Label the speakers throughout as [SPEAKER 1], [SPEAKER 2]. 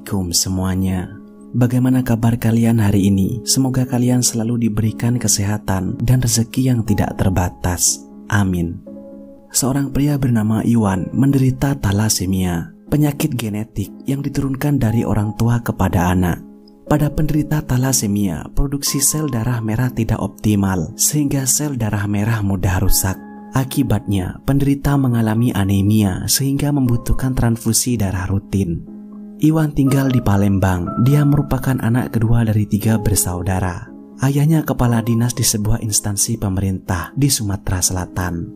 [SPEAKER 1] Assalamualaikum semuanya. Bagaimana kabar kalian hari ini? Semoga kalian selalu diberikan kesehatan dan rezeki yang tidak terbatas. Amin. Seorang pria bernama Iwan menderita thalassemia, penyakit genetik yang diturunkan dari orang tua kepada anak. Pada penderita thalassemia, produksi sel darah merah tidak optimal sehingga sel darah merah mudah rusak. Akibatnya, penderita mengalami anemia sehingga membutuhkan transfusi darah rutin. Iwan tinggal di Palembang. Dia merupakan anak kedua dari 3 bersaudara. Ayahnya kepala dinas di sebuah instansi pemerintah di Sumatera Selatan.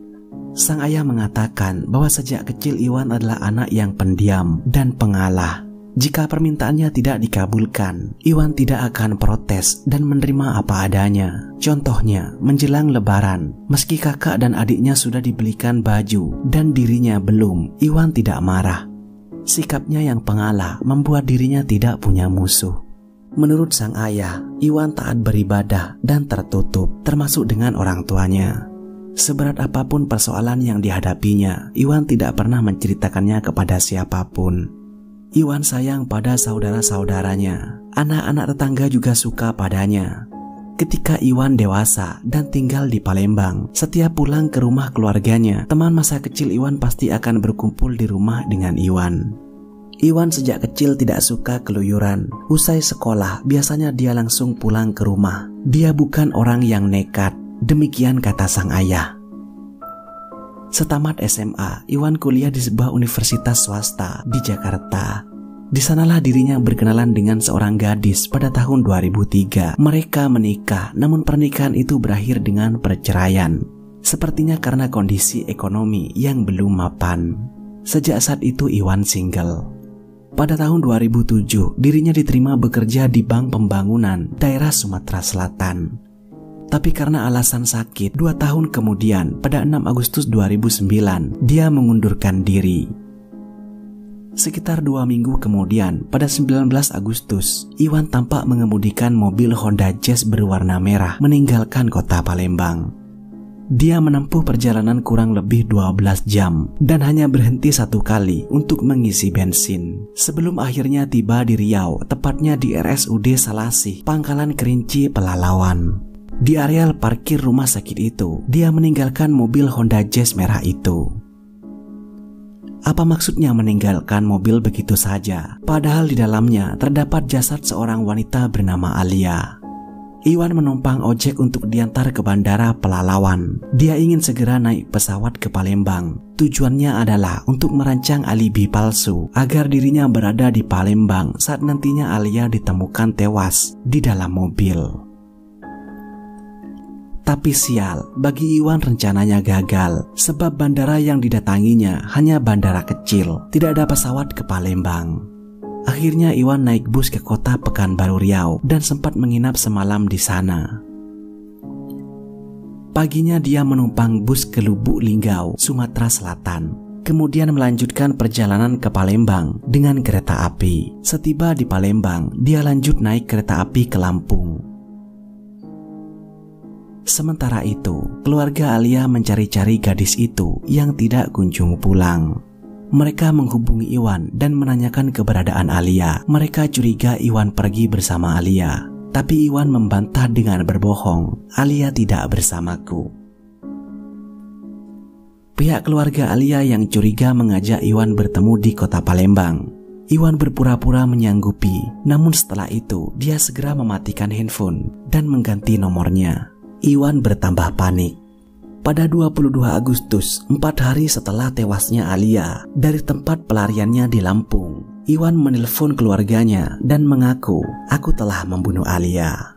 [SPEAKER 1] Sang ayah mengatakan bahwa sejak kecil Iwan adalah anak yang pendiam dan pengalah. Jika permintaannya tidak dikabulkan, Iwan tidak akan protes dan menerima apa adanya. Contohnya, menjelang Lebaran, meski kakak dan adiknya sudah dibelikan baju dan dirinya belum, Iwan tidak marah. Sikapnya yang pengalah membuat dirinya tidak punya musuh. Menurut sang ayah, Iwan taat beribadah dan tertutup, termasuk dengan orang tuanya. Seberat apapun persoalan yang dihadapinya, Iwan tidak pernah menceritakannya kepada siapapun. Iwan sayang pada saudara-saudaranya. Anak-anak tetangga juga suka padanya. Ketika Iwan dewasa dan tinggal di Palembang, setiap pulang ke rumah keluarganya, teman masa kecil Iwan pasti akan berkumpul di rumah dengan Iwan. Iwan sejak kecil tidak suka keluyuran. Usai sekolah, biasanya dia langsung pulang ke rumah. Dia bukan orang yang nekat, demikian kata sang ayah. Setamat SMA, Iwan kuliah di sebuah universitas swasta di Jakarta. Di sanalah dirinya berkenalan dengan seorang gadis pada tahun 2003. Mereka menikah, namun pernikahan itu berakhir dengan perceraian. Sepertinya karena kondisi ekonomi yang belum mapan. Sejak saat itu Iwan single. Pada tahun 2007, dirinya diterima bekerja di Bank Pembangunan daerah Sumatera Selatan. Tapi karena alasan sakit, 2 tahun kemudian, pada 6 Agustus 2009, dia mengundurkan diri. Sekitar 2 minggu kemudian, pada 19 Agustus, Iwan tampak mengemudikan mobil Honda Jazz berwarna merah meninggalkan kota Palembang. Dia menempuh perjalanan kurang lebih 12 jam dan hanya berhenti 1 kali untuk mengisi bensin. Sebelum akhirnya tiba di Riau, tepatnya di RSUD Salasih, Pangkalan Kerinci, Pelalawan. Di areal parkir rumah sakit itu, dia meninggalkan mobil Honda Jazz merah itu. Apa maksudnya meninggalkan mobil begitu saja? Padahal di dalamnya terdapat jasad seorang wanita bernama Alia. Iwan menumpang ojek untuk diantar ke bandara Pelalawan. Dia ingin segera naik pesawat ke Palembang. Tujuannya adalah untuk merancang alibi palsu agar dirinya berada di Palembang saat nantinya Alia ditemukan tewas di dalam mobil. Tapi sial, bagi Iwan rencananya gagal, sebab bandara yang didatanginya hanya bandara kecil, tidak ada pesawat ke Palembang. Akhirnya Iwan naik bus ke kota Pekanbaru Riau dan sempat menginap semalam di sana. Paginya dia menumpang bus ke Lubuk Linggau, Sumatera Selatan. Kemudian melanjutkan perjalanan ke Palembang dengan kereta api. Setiba di Palembang, dia lanjut naik kereta api ke Lampung. Sementara itu, keluarga Alia mencari-cari gadis itu yang tidak kunjung pulang. Mereka menghubungi Iwan dan menanyakan keberadaan Alia. Mereka curiga Iwan pergi bersama Alia. Tapi Iwan membantah dengan berbohong, "Alia tidak bersamaku." Pihak keluarga Alia yang curiga mengajak Iwan bertemu di kota Palembang. Iwan berpura-pura menyanggupi, namun setelah itu dia segera mematikan handphone dan mengganti nomornya. Iwan bertambah panik. Pada 22 Agustus, 4 hari setelah tewasnya Alia, dari tempat pelariannya di Lampung, Iwan menelpon keluarganya dan mengaku, "Aku telah membunuh Alia."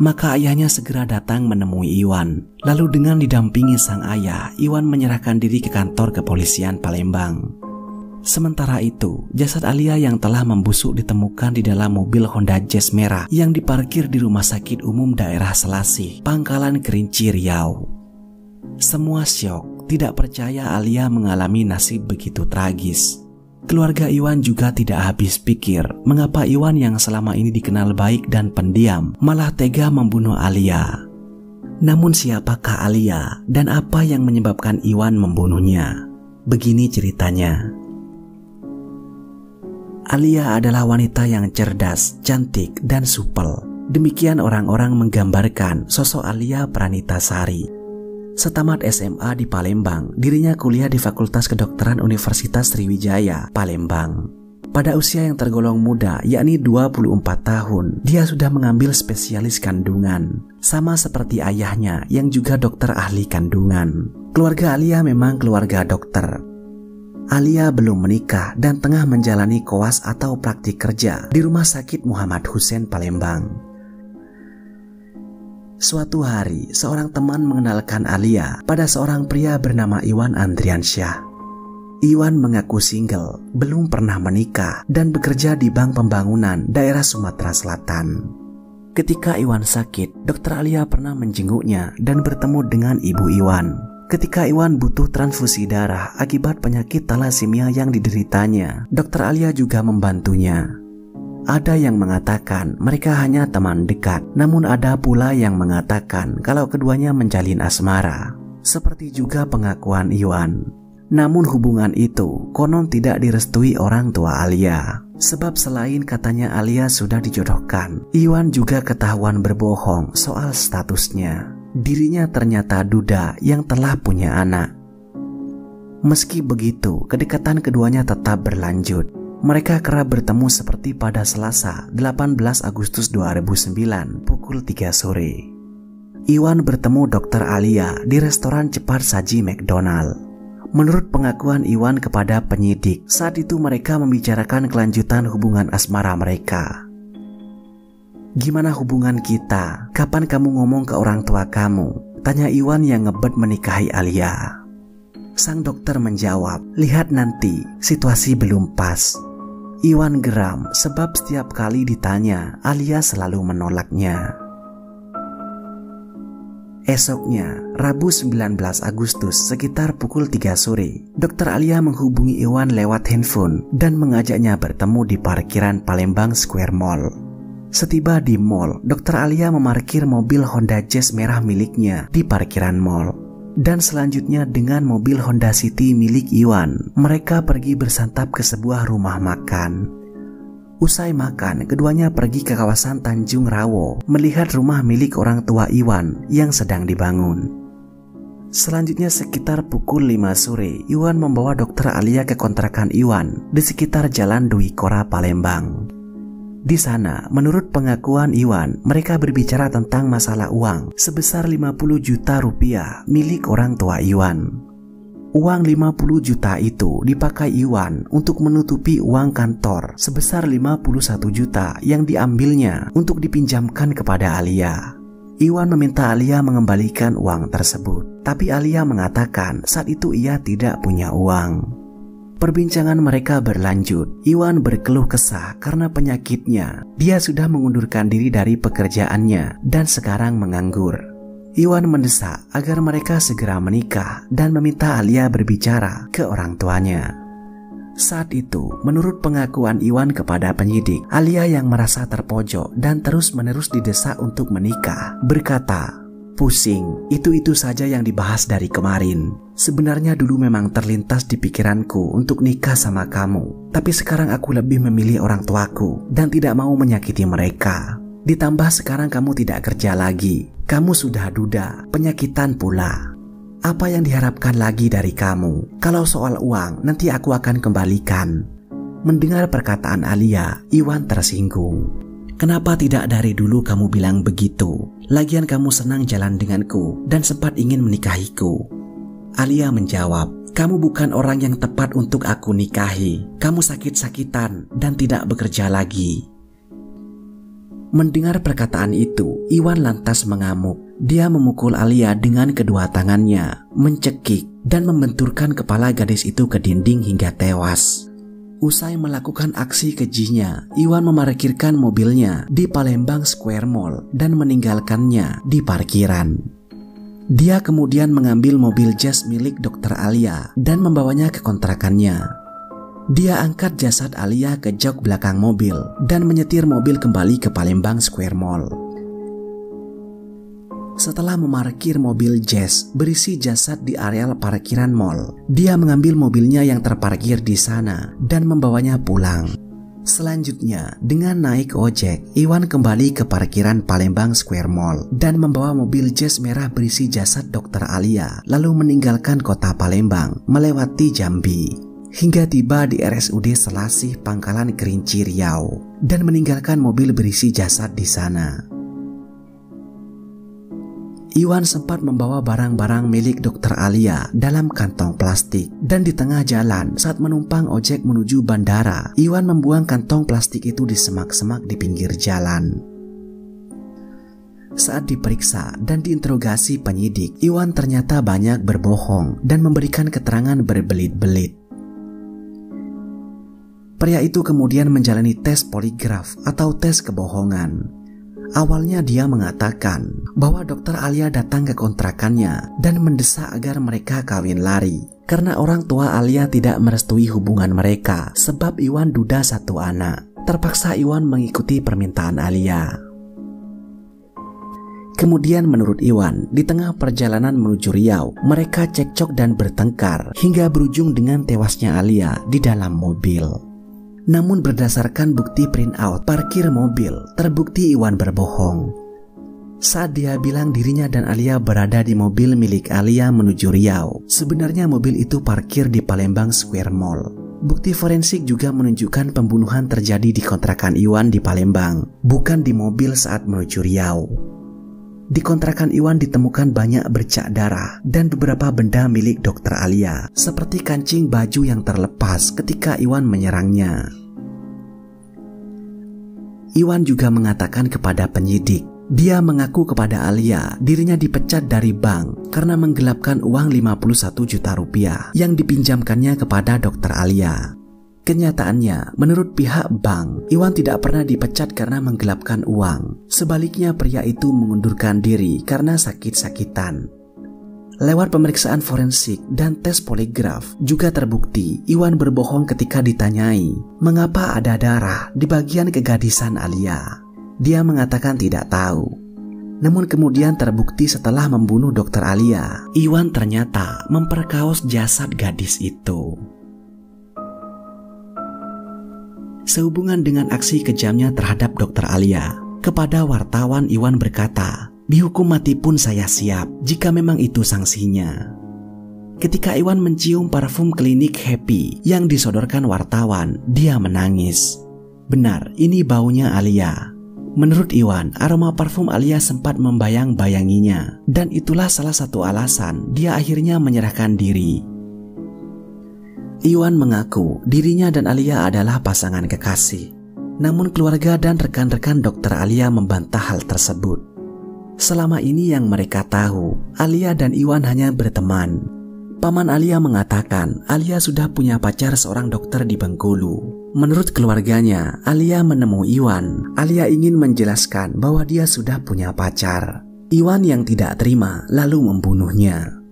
[SPEAKER 1] Maka ayahnya segera datang menemui Iwan. Lalu dengan didampingi sang ayah, Iwan menyerahkan diri ke kantor kepolisian Palembang. Sementara itu, jasad Alia yang telah membusuk ditemukan di dalam mobil Honda Jazz merah yang diparkir di Rumah Sakit Umum Daerah Selasih, Pangkalan Kerinci, Riau. Semua syok, tidak percaya Alia mengalami nasib begitu tragis. Keluarga Iwan juga tidak habis pikir mengapa Iwan yang selama ini dikenal baik dan pendiam malah tega membunuh Alia. Namun siapakah Alia dan apa yang menyebabkan Iwan membunuhnya? Begini ceritanya. Alia adalah wanita yang cerdas, cantik, dan supel. Demikian orang-orang menggambarkan sosok Alia Pranitasari. Setamat SMA di Palembang, dirinya kuliah di Fakultas Kedokteran Universitas Sriwijaya, Palembang. Pada usia yang tergolong muda, yakni 24 tahun, dia sudah mengambil spesialis kandungan. Sama seperti ayahnya yang juga dokter ahli kandungan. Keluarga Alia memang keluarga dokter. Alia belum menikah dan tengah menjalani koas atau praktik kerja di Rumah Sakit Muhammad Hussein Palembang. Suatu hari, seorang teman mengenalkan Alia pada seorang pria bernama Iwan Andriansyah. Iwan mengaku single, belum pernah menikah, dan bekerja di Bank Pembangunan daerah Sumatera Selatan. Ketika Iwan sakit, Dokter Alia pernah menjenguknya dan bertemu dengan ibu Iwan. Ketika Iwan butuh transfusi darah akibat penyakit talasemia yang dideritanya, Dokter Alia juga membantunya. Ada yang mengatakan mereka hanya teman dekat, namun ada pula yang mengatakan kalau keduanya menjalin asmara. Seperti juga pengakuan Iwan. Namun hubungan itu konon tidak direstui orang tua Alia. Sebab selain katanya Alia sudah dijodohkan, Iwan juga ketahuan berbohong soal statusnya. Dirinya ternyata duda yang telah punya anak. Meski begitu, kedekatan keduanya tetap berlanjut. Mereka kerap bertemu seperti pada Selasa 18 Agustus 2009 pukul 3 sore. Iwan bertemu Dokter Alia di restoran cepat saji McDonald. Menurut pengakuan Iwan kepada penyidik, saat itu mereka membicarakan kelanjutan hubungan asmara mereka. "Gimana hubungan kita? Kapan kamu ngomong ke orang tua kamu?" tanya Iwan yang ngebet menikahi Alia. Sang dokter menjawab, "Lihat nanti, situasi belum pas." Iwan geram sebab setiap kali ditanya, Alia selalu menolaknya. Esoknya, Rabu 19 Agustus sekitar pukul 3 sore, Dokter Alia menghubungi Iwan lewat handphone dan mengajaknya bertemu di parkiran Palembang Square Mall. Setiba di mall, Dokter Alia memarkir mobil Honda Jazz merah miliknya di parkiran mall. Dan selanjutnya dengan mobil Honda City milik Iwan, mereka pergi bersantap ke sebuah rumah makan. Usai makan, keduanya pergi ke kawasan Tanjung Rawo melihat rumah milik orang tua Iwan yang sedang dibangun. Selanjutnya sekitar pukul 5 sore, Iwan membawa Dokter Alia ke kontrakan Iwan di sekitar Jalan Dwi Kora, Palembang. Di sana, menurut pengakuan Iwan, mereka berbicara tentang masalah uang sebesar 50 juta rupiah milik orang tua Iwan. Uang 50 juta itu dipakai Iwan untuk menutupi uang kantor sebesar 51 juta yang diambilnya untuk dipinjamkan kepada Alia. Iwan meminta Alia mengembalikan uang tersebut, tapi Alia mengatakan saat itu ia tidak punya uang. Perbincangan mereka berlanjut. Iwan berkeluh kesah karena penyakitnya. Dia sudah mengundurkan diri dari pekerjaannya dan sekarang menganggur. Iwan mendesak agar mereka segera menikah dan meminta Alia berbicara ke orang tuanya. Saat itu, menurut pengakuan Iwan kepada penyidik, Alia yang merasa terpojok dan terus-menerus didesak untuk menikah, berkata, "Pusing, itu saja yang dibahas dari kemarin. Sebenarnya dulu memang terlintas di pikiranku untuk nikah sama kamu, tapi sekarang aku lebih memilih orang tuaku dan tidak mau menyakiti mereka. Ditambah sekarang kamu tidak kerja lagi, kamu sudah duda, penyakitan pula. Apa yang diharapkan lagi dari kamu? Kalau soal uang, nanti aku akan kembalikan." Mendengar perkataan Alia, Iwan tersinggung. "Kenapa tidak dari dulu kamu bilang begitu? Lagian kamu senang jalan denganku dan sempat ingin menikahiku." Alia menjawab, "Kamu bukan orang yang tepat untuk aku nikahi. Kamu sakit-sakitan dan tidak bekerja lagi." Mendengar perkataan itu, Iwan lantas mengamuk. Dia memukul Alia dengan kedua tangannya, mencekik, dan membenturkan kepala gadis itu ke dinding hingga tewas. Usai melakukan aksi kejinya, Iwan memarkirkan mobilnya di Palembang Square Mall dan meninggalkannya di parkiran. Dia kemudian mengambil mobil Jazz milik Dokter Alia dan membawanya ke kontrakannya. Dia angkat jasad Alia ke jok belakang mobil dan menyetir mobil kembali ke Palembang Square Mall. Setelah memarkir mobil Jazz berisi jasad di areal parkiran mall, dia mengambil mobilnya yang terparkir di sana dan membawanya pulang. Selanjutnya, dengan naik ojek, Iwan kembali ke parkiran Palembang Square Mall dan membawa mobil Jazz merah berisi jasad Dr. Alia, lalu meninggalkan kota Palembang melewati Jambi hingga tiba di RSUD Selasih Pangkalan Kerinci Riau dan meninggalkan mobil berisi jasad di sana. Iwan sempat membawa barang-barang milik Dr. Alia dalam kantong plastik dan di tengah jalan saat menumpang ojek menuju bandara, Iwan membuang kantong plastik itu di semak-semak di pinggir jalan. Saat diperiksa dan diinterogasi penyidik, Iwan ternyata banyak berbohong dan memberikan keterangan berbelit-belit. Pria itu kemudian menjalani tes poligraf atau tes kebohongan. Awalnya dia mengatakan bahwa Dr. Alia datang ke kontrakannya dan mendesak agar mereka kawin lari karena orang tua Alia tidak merestui hubungan mereka sebab Iwan duda satu anak. Terpaksa Iwan mengikuti permintaan Alia. Kemudian menurut Iwan, di tengah perjalanan menuju Riau, mereka cekcok dan bertengkar hingga berujung dengan tewasnya Alia di dalam mobil. Namun berdasarkan bukti printout parkir mobil, terbukti Iwan berbohong. Saat dia bilang dirinya dan Alia berada di mobil milik Alia menuju Riau, sebenarnya mobil itu parkir di Palembang Square Mall. Bukti forensik juga menunjukkan pembunuhan terjadi di kontrakan Iwan di Palembang, bukan di mobil saat menuju Riau. Di kontrakan Iwan ditemukan banyak bercak darah dan beberapa benda milik Dr. Alia, seperti kancing baju yang terlepas ketika Iwan menyerangnya. Iwan juga mengatakan kepada penyidik, dia mengaku kepada Alia dirinya dipecat dari bank karena menggelapkan uang 51 juta rupiah yang dipinjamkannya kepada Dr. Alia. Kenyataannya, menurut pihak bank, Iwan tidak pernah dipecat karena menggelapkan uang. Sebaliknya, pria itu mengundurkan diri karena sakit-sakitan. Lewat pemeriksaan forensik dan tes poligraf, juga terbukti Iwan berbohong ketika ditanyai mengapa ada darah di bagian kegadisan Alia. Dia mengatakan tidak tahu. Namun kemudian terbukti setelah membunuh Dr. Alia, Iwan ternyata memperkaos jasad gadis itu. Sehubungan dengan aksi kejamnya terhadap Dr. Alia, kepada wartawan Iwan berkata, dihukum mati pun saya siap jika memang itu sanksinya. Ketika Iwan mencium parfum klinik Happy yang disodorkan wartawan, dia menangis. Benar, ini baunya Alia. Menurut Iwan, aroma parfum Alia sempat membayang-bayanginya, dan itulah salah satu alasan dia akhirnya menyerahkan diri. Iwan mengaku dirinya dan Alia adalah pasangan kekasih. Namun keluarga dan rekan-rekan Dr. Alia membantah hal tersebut. Selama ini yang mereka tahu, Alia dan Iwan hanya berteman. Paman Alia mengatakan Alia sudah punya pacar seorang dokter di Bengkulu. Menurut keluarganya, Alia menemui Iwan. Alia ingin menjelaskan bahwa dia sudah punya pacar. Iwan yang tidak terima lalu membunuhnya.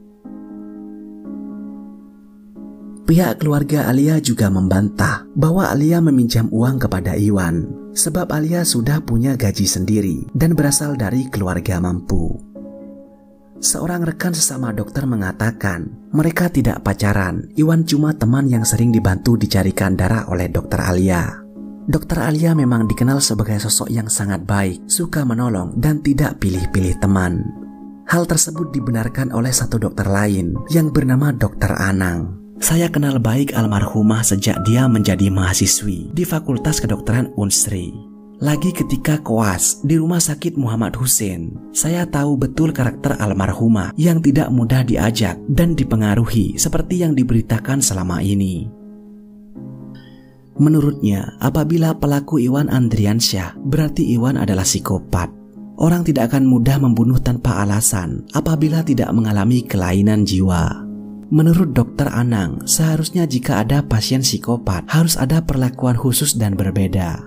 [SPEAKER 1] Pihak keluarga Alia juga membantah bahwa Alia meminjam uang kepada Iwan, sebab Alia sudah punya gaji sendiri dan berasal dari keluarga mampu. Seorang rekan sesama dokter mengatakan mereka tidak pacaran, Iwan cuma teman yang sering dibantu dicarikan darah oleh Dr. Alia. Dr. Alia memang dikenal sebagai sosok yang sangat baik, suka menolong dan tidak pilih-pilih teman. Hal tersebut dibenarkan oleh satu dokter lain yang bernama Dr. Anang. Saya kenal baik almarhumah sejak dia menjadi mahasiswi di Fakultas Kedokteran Unsri. Lagi ketika koas di Rumah Sakit Muhammad Hussein, saya tahu betul karakter almarhumah yang tidak mudah diajak dan dipengaruhi seperti yang diberitakan selama ini. Menurutnya, apabila pelaku Iwan Andriansyah, berarti Iwan adalah psikopat. Orang tidak akan mudah membunuh tanpa alasan apabila tidak mengalami kelainan jiwa. Menurut Dr. Anang, seharusnya jika ada pasien psikopat, harus ada perlakuan khusus dan berbeda.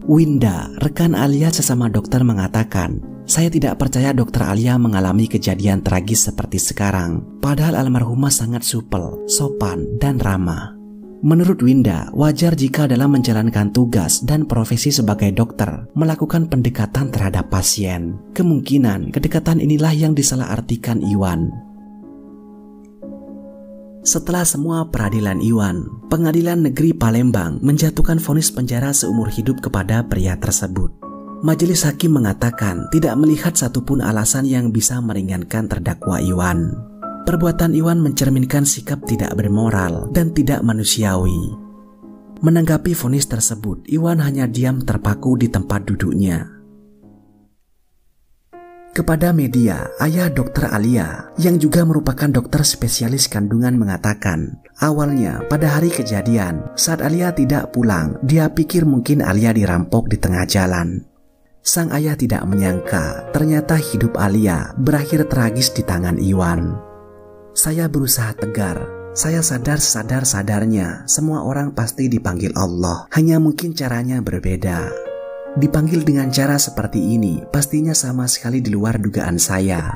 [SPEAKER 1] Winda, rekan Alia sesama dokter mengatakan, saya tidak percaya Dr. Alia mengalami kejadian tragis seperti sekarang, padahal almarhumah sangat supel, sopan, dan ramah. Menurut Winda, wajar jika dalam menjalankan tugas dan profesi sebagai dokter melakukan pendekatan terhadap pasien. Kemungkinan kedekatan inilah yang disalahartikan Iwan. Setelah semua peradilan Iwan, Pengadilan Negeri Palembang menjatuhkan vonis penjara seumur hidup kepada pria tersebut. Majelis hakim mengatakan tidak melihat satupun alasan yang bisa meringankan terdakwa Iwan. Perbuatan Iwan mencerminkan sikap tidak bermoral dan tidak manusiawi. Menanggapi vonis tersebut, Iwan hanya diam terpaku di tempat duduknya. Kepada media, ayah Dr. Alia, yang juga merupakan dokter spesialis kandungan mengatakan, awalnya pada hari kejadian, saat Alia tidak pulang, dia pikir mungkin Alia dirampok di tengah jalan. Sang ayah tidak menyangka, ternyata hidup Alia berakhir tragis di tangan Iwan. Saya berusaha tegar, saya sadar-sadarnya, semua orang pasti dipanggil Allah, hanya mungkin caranya berbeda. Dipanggil dengan cara seperti ini pastinya sama sekali di luar dugaan saya.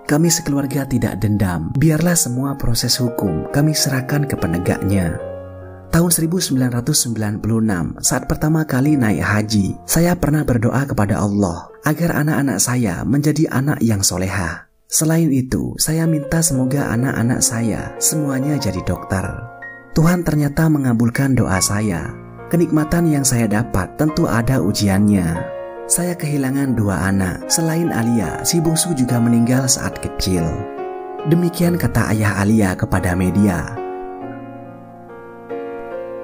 [SPEAKER 1] Kami sekeluarga tidak dendam, biarlah semua proses hukum kami serahkan ke penegaknya. Tahun 1996 saat pertama kali naik haji, saya pernah berdoa kepada Allah agar anak-anak saya menjadi anak yang soleha. Selain itu, saya minta semoga anak-anak saya semuanya jadi dokter. Tuhan ternyata mengabulkan doa saya. Kenikmatan yang saya dapat tentu ada ujiannya. Saya kehilangan 2 anak. Selain Alia, si bungsu juga meninggal saat kecil. Demikian kata ayah Alia kepada media.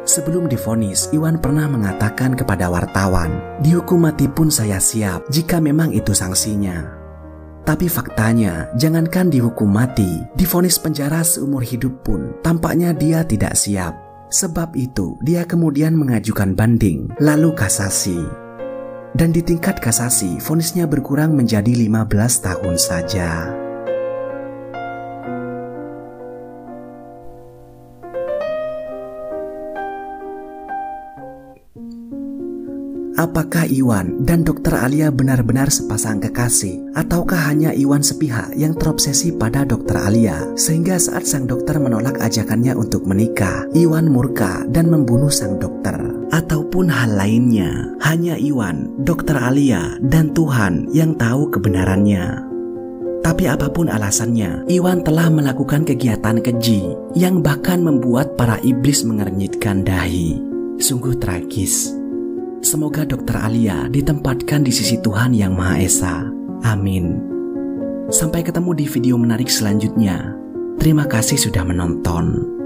[SPEAKER 1] Sebelum divonis, Iwan pernah mengatakan kepada wartawan, dihukum mati pun saya siap jika memang itu sanksinya. Tapi faktanya, jangankan dihukum mati, divonis penjara seumur hidup pun tampaknya dia tidak siap. Sebab itu, dia kemudian mengajukan banding, lalu kasasi. Dan di tingkat kasasi, vonisnya berkurang menjadi 15 tahun saja. Apakah Iwan dan Dr. Alia benar-benar sepasang kekasih? Ataukah hanya Iwan sepihak yang terobsesi pada Dr. Alia? Sehingga saat sang dokter menolak ajakannya untuk menikah, Iwan murka dan membunuh sang dokter. Ataupun hal lainnya, hanya Iwan, Dr. Alia, dan Tuhan yang tahu kebenarannya. Tapi apapun alasannya, Iwan telah melakukan kegiatan keji yang bahkan membuat para iblis mengernyitkan dahi. Sungguh tragis. Semoga Dr. Alia ditempatkan di sisi Tuhan Yang Maha Esa. Amin. Sampai ketemu di video menarik selanjutnya. Terima kasih sudah menonton.